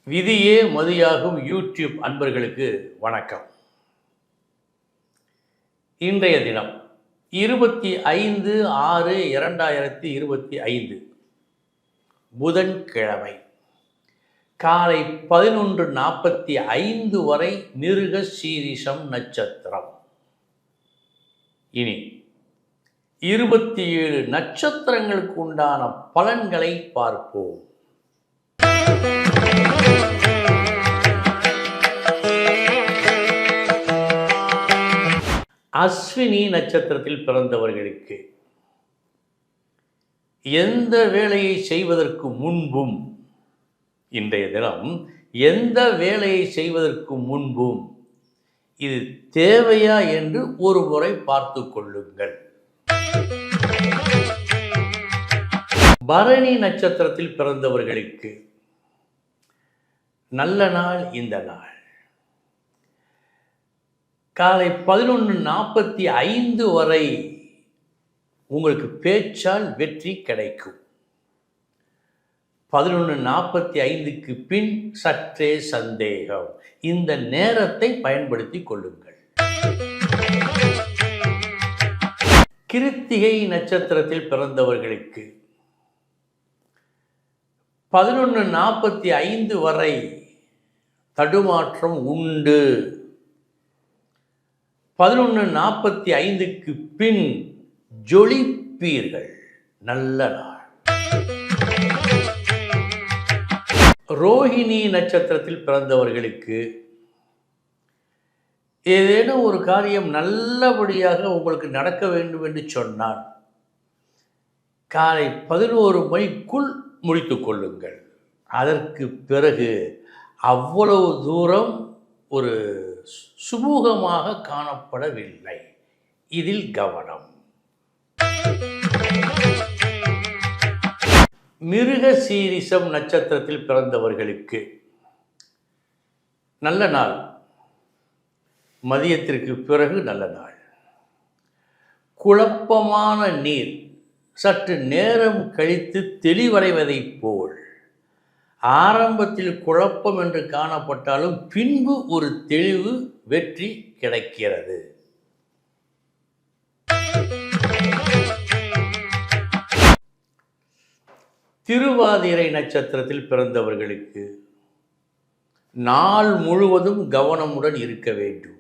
விதியே மதியாகும் யூடியூப் அன்பர்களுக்கு வணக்கம். இன்றைய தினம் 25/6/2025 புதன்கிழமை காலை 11:45 வரை மிருக சீரிஷம் நட்சத்திரம். இனி 27 நட்சத்திரங்களுக்கு உண்டான பலன்களை பார்ப்போம். அஸ்வினி நட்சத்திரத்தில் பிறந்தவர்களுக்கு எந்த வேலையை செய்வதற்கு முன்பும், இன்றைய தினம் எந்த வேலையை செய்வதற்கு முன்பும் இது தேவையா என்று ஒரு முறை பார்த்து கொள்ளுங்கள். பரணி நட்சத்திரத்தில் பிறந்தவர்களுக்கு நல்ல நாள் இந்த நாள். காலை 11:45 வரை உங்களுக்கு பேச்சால் வெற்றி கிடைக்கும். 11:45க்கு பின் சற்றே சந்தேகம். இந்த நேரத்தை பயன்படுத்திக் கொள்ளுங்கள். கிருத்திகை நட்சத்திரத்தில் பிறந்தவர்களுக்கு 11:45 வரை தடுமாற்றம் உண்டு. 11:45க்கு பின் ஜொலிப்பீர்கள். நல்ல நாள். ரோஹிணி நட்சத்திரத்தில் பிறந்தவர்களுக்கு ஏதேனும் ஒரு காரியம் நல்லபடியாக உங்களுக்கு நடக்க வேண்டும் என்று சொன்னால் காலை 11 மணிக்குள் முடித்து கொள்ளுங்கள். அதற்கு பிறகு அவ்வளவு தூரம் ஒரு சுமூகமாக காணப்படவில்லை. இதில் கவனம். மிருக சீரிஷம் நட்சத்திரத்தில் பிறந்தவர்களுக்கு நல்ல நாள். மதியத்திற்கு பிறகு நல்ல நாள். குழப்பமான நீர் சற்று நேரம் கழித்து தெளிவடைவதைப் போல் ஆரம்பத்தில் குழப்பம் என்று காணப்பட்டாலும் பின்பு ஒரு தெளிவு, வெற்றி கிடைக்கிறது. திருவாதிரை நட்சத்திரத்தில் பிறந்தவர்களுக்கு நாள் முழுவதும் கவனமுடன் இருக்க வேண்டும்.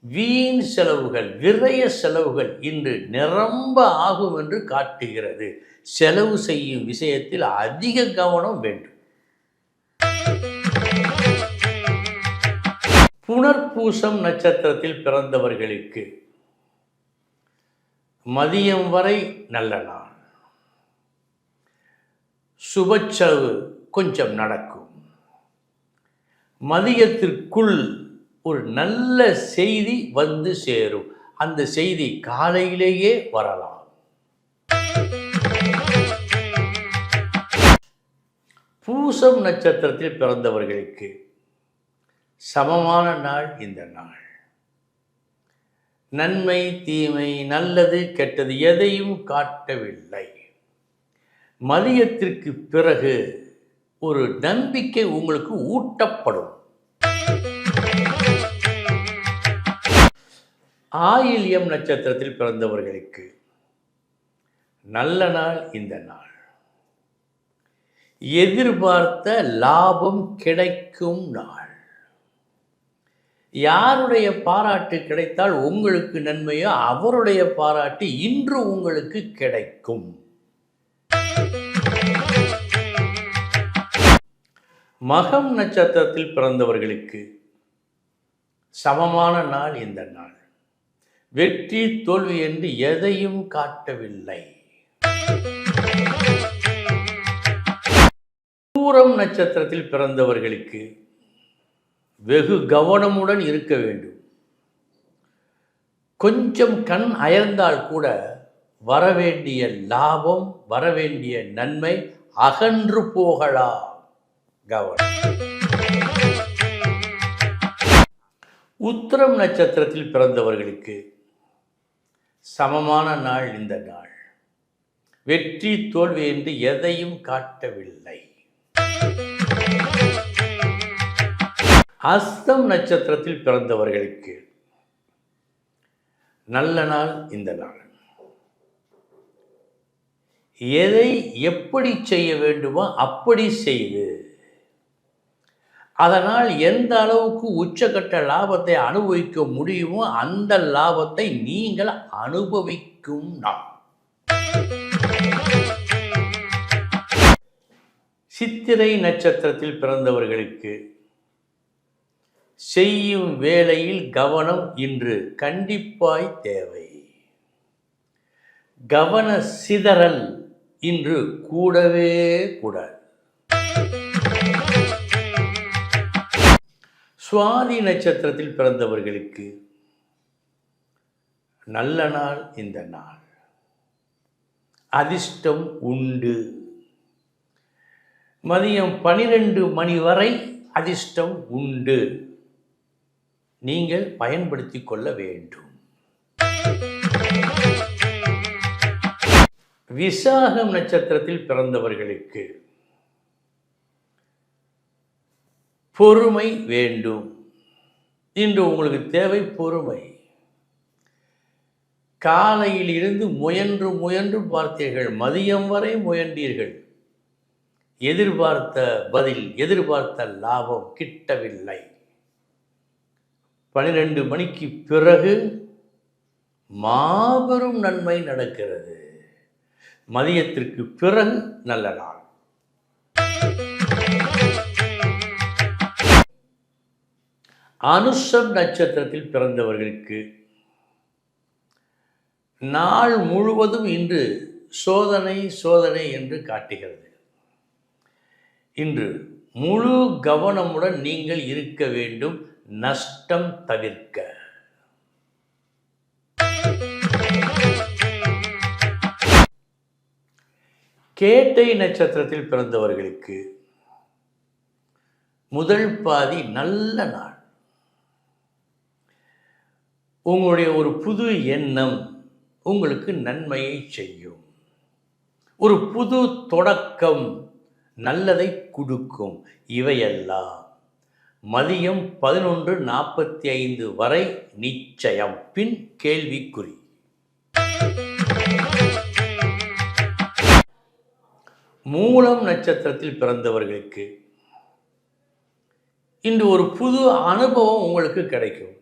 வீண் செலவுகள், விரய செலவுகள் இன்று நிரம்ப ஆகும் என்று காட்டுகிறது. செலவு செய்யும் விஷயத்தில் அதிக கவனம் வேண்டும். புனர்பூசம் நட்சத்திரத்தில் பிறந்தவர்களுக்கு மதியம் வரை நல்ல நாள். சுப செலவு கொஞ்சம் நடக்கும். மதியத்திற்குள் ஒரு நல்ல செய்தி வந்து சேரும். அந்த செய்தி காலையிலேயே வரலாம். பூசம் நட்சத்திரத்தில் பிறந்தவர்களுக்கு சமமான நாள் இந்த நாள். நன்மை தீமை, நல்லது கெட்டது எதையும் காட்டவில்லை. மதியத்திற்கு பிறகு ஒரு நம்பிக்கை உங்களுக்கு ஊட்டப்படும். ஆயில்யம் நட்சத்திரத்தில் பிறந்தவர்களுக்கு நல்ல நாள் இந்த நாள். எதிர்பார்த்த லாபம் கிடைக்கும் நாள். யாருடைய பாராட்டு கிடைத்தால் உங்களுக்கு நன்மையோ அவருடைய பாராட்டு இன்று உங்களுக்கு கிடைக்கும். மகம் நட்சத்திரத்தில் பிறந்தவர்களுக்கு சமமான நாள் இந்த நாள். வெற்றி தோல்வி என்று எதையும் காட்டவில்லை. பூரம் நட்சத்திரத்தில் பிறந்தவர்களுக்கு வெகு கவனமுடன் இருக்க வேண்டும். கொஞ்சம் கண் அயர்ந்தால் கூட வரவேண்டிய லாபம், வரவேண்டிய நன்மை அகன்று போகலாம். கவனம். உத்திரம் நட்சத்திரத்தில் பிறந்தவர்களுக்கு சமமான நாள் இந்த நாள். வெற்றி தோல்வி என்று எதையும் காட்டவில்லை. அஸ்தம் நட்சத்திரத்தில் பிறந்தவர்களுக்கு நல்ல நாள் இந்த நாள். எதை எப்படி செய்ய வேண்டுமோ அப்படி செய்து அதனால் எந்த அளவுக்கு உச்சக்கட்ட லாபத்தை அனுபவிக்க முடியுமோ அந்த லாபத்தை நீங்கள் அனுபவிக்கும் நாள். சித்திரை நட்சத்திரத்தில் பிறந்தவர்களுக்கு செய்யும் வேளையில் கவனம் இன்று கண்டிப்பாய் தேவை. கவன சிதறல் இன்று கூடவே கூடாது. சுவாதி நட்சத்திரத்தில் பிறந்தவர்களுக்கு நல்ல நாள் இந்த நாள். அதிர்ஷ்டம் உண்டு. மதியம் 12 மணி வரை அதிர்ஷ்டம் உண்டு. நீங்கள் பயன்படுத்தி கொள்ள வேண்டும். விசாகம் நட்சத்திரத்தில் பிறந்தவர்களுக்கு பொறுமை வேண்டும். இன்று உங்களுக்கு தேவை பொறுமை. காலையில் இருந்து முயன்று முயன்று பார்த்தீர்கள், மதியம் வரை முயன்றீர்கள். எதிர்பார்த்த பதில், எதிர்பார்த்த லாபம் கிட்டவில்லை. 12 மணிக்கு பிறகு மாபெரும் நன்மை நடக்கிறது. மதியத்திற்கு பிறகு நல்ல நாள். அனுஷம் நட்சத்திரத்தில் பிறந்தவர்களுக்கு நாள் முழுவதும் இன்று சோதனை சோதனை என்று காட்டுகிறது. இன்று முழு கவனமுடன் நீங்கள் இருக்க வேண்டும், நஷ்டம் தவிர்க்க. கேட்டை நட்சத்திரத்தில் பிறந்தவர்களுக்கு முதல் பாதி நல்ல நாள். உங்களுடைய ஒரு புது எண்ணம் உங்களுக்கு நன்மையை செய்யும். ஒரு புது தொடக்கம் நல்லதை கொடுக்கும். இவையெல்லாம் மதியம் 11:45 வரை நிச்சயம், பின் கேள்விக்குறி. மூலம் நட்சத்திரத்தில் பிறந்தவர்களுக்கு இன்று ஒரு புது அனுபவம் உங்களுக்கு கிடைக்கும்.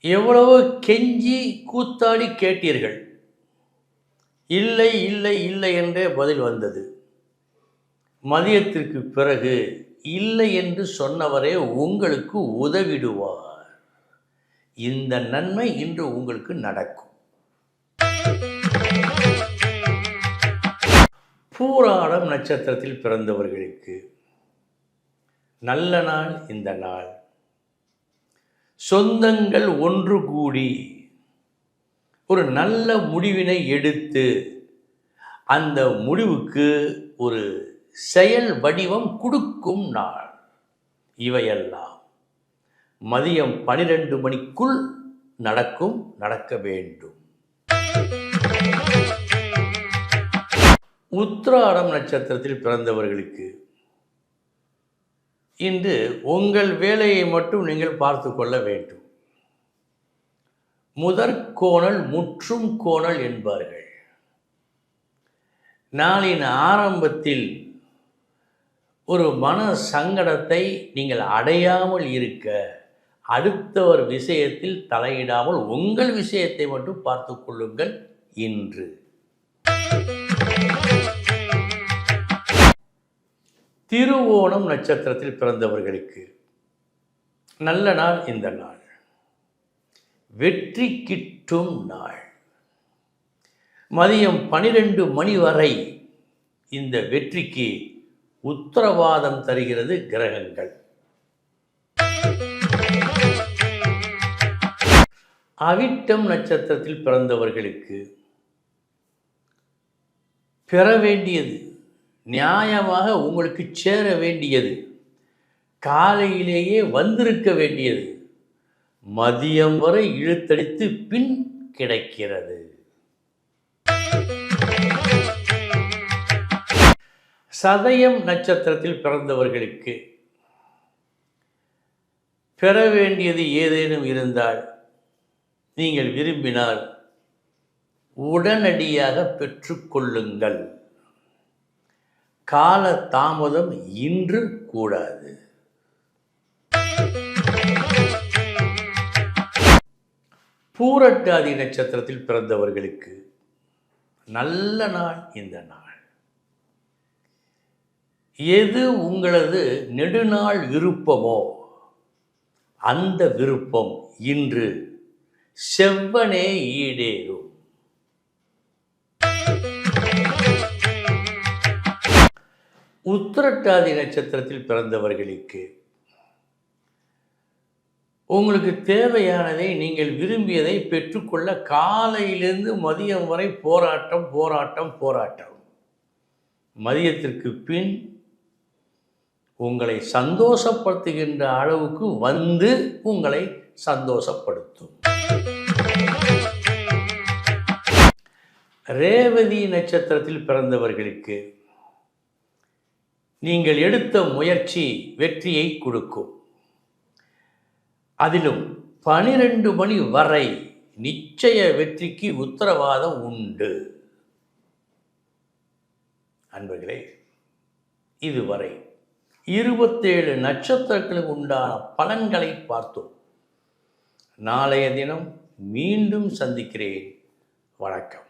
எவ்வளவோ கெஞ்சி கூத்தாடி கேட்டீர்கள், இல்லை இல்லை இல்லை என்றே பதில் வந்தது. மதியத்திற்கு பிறகு இல்லை என்று சொன்னவரே உங்களுக்கு உதவிடுவார். இந்த நன்மை இன்று உங்களுக்கு நடக்கும். பூராடம் நட்சத்திரத்தில் பிறந்தவர்களுக்கு நல்ல நாள் இந்த நாள். சொந்தங்கள் ஒன்று கூடி ஒரு நல்ல முடிவினை எடுத்து அந்த முடிவுக்கு ஒரு செயல் வடிவம் கொடுக்கும் நாள். இவையெல்லாம் மதியம் 12 மணிக்குள் நடக்கும், நடக்க வேண்டும். உத்திராடம் நட்சத்திரத்தில் பிறந்தவர்களுக்கு இன்று உங்கள் வேலையை மட்டும் நீங்கள் பார்த்து கொள்ள வேண்டும். முதற்கோணல் முற்றும் கோணல் என்பார்கள். நாளின் ஆரம்பத்தில் ஒரு மன சங்கடத்தை நீங்கள் அடையாமல் இருக்க, அடுத்தவர் விஷயத்தில் தலையிடாமல் உங்கள் விஷயத்தை மட்டும் பார்த்து கொள்ளுங்கள். இன்று திருவோணம் நட்சத்திரத்தில் பிறந்தவர்களுக்கு நல்ல நாள் இந்த நாள். வெற்றி கிட்டும் நாள். மதியம் 12 மணி வரை இந்த வெற்றிக்கு உத்தரவாதம் தருகிறது கிரகங்கள். அவிட்டம் நட்சத்திரத்தில் பிறந்தவர்களுக்கு பெற வேண்டியது, நியாயமாக உங்களுக்கு சேர வேண்டியது, காலையிலேயே வந்திருக்க வேண்டியது மதியம் வரை இழுத்தடித்து பின் கிடைக்கிறது. சதயம் நட்சத்திரத்தில் பிறந்தவர்களுக்கு பெற வேண்டியது ஏதேனும் இருந்தால் நீங்கள் விரும்பினால் உடனடியாக பெற்றுக்கொள்ளுங்கள். கால தாமதம் இன்று கூடாது. பூரட்டாதி நட்சத்திரத்தில் பிறந்தவர்களுக்கு நல்ல நாள் இந்த நாள். எது உங்களது நெடுநாள் விருப்பமோ அந்த விருப்பம் இன்று செவ்வனே ஈடேறும். உத்திரட்டாதி நட்சத்திரத்தில் பிறந்தவர்களுக்கு உங்களுக்கு தேவையானதை, நீங்கள் விரும்பியதை பெற்றுக்கொள்ள காலையிலிருந்து மதியம் வரை போராட்டம் போராட்டம் போராட்டம். மதியத்திற்கு பின் உங்களை சந்தோஷப்படுத்துகின்ற அளவுக்கு வந்து உங்களை சந்தோஷப்படுத்தும். ரேவதி நட்சத்திரத்தில் பிறந்தவர்களுக்கு நீங்கள் எடுத்த முயற்சி வெற்றியை கொடுக்கும். அதிலும் 12 மணி வரை நிச்சய வெற்றிக்கு உத்தரவாதம் உண்டு. அன்பர்களே, இதுவரை 27 நட்சத்திரங்களுக்கு உண்டான பலன்களை பார்த்தோம். நாளைய தினம் மீண்டும் சந்திக்கிறேன். வணக்கம்.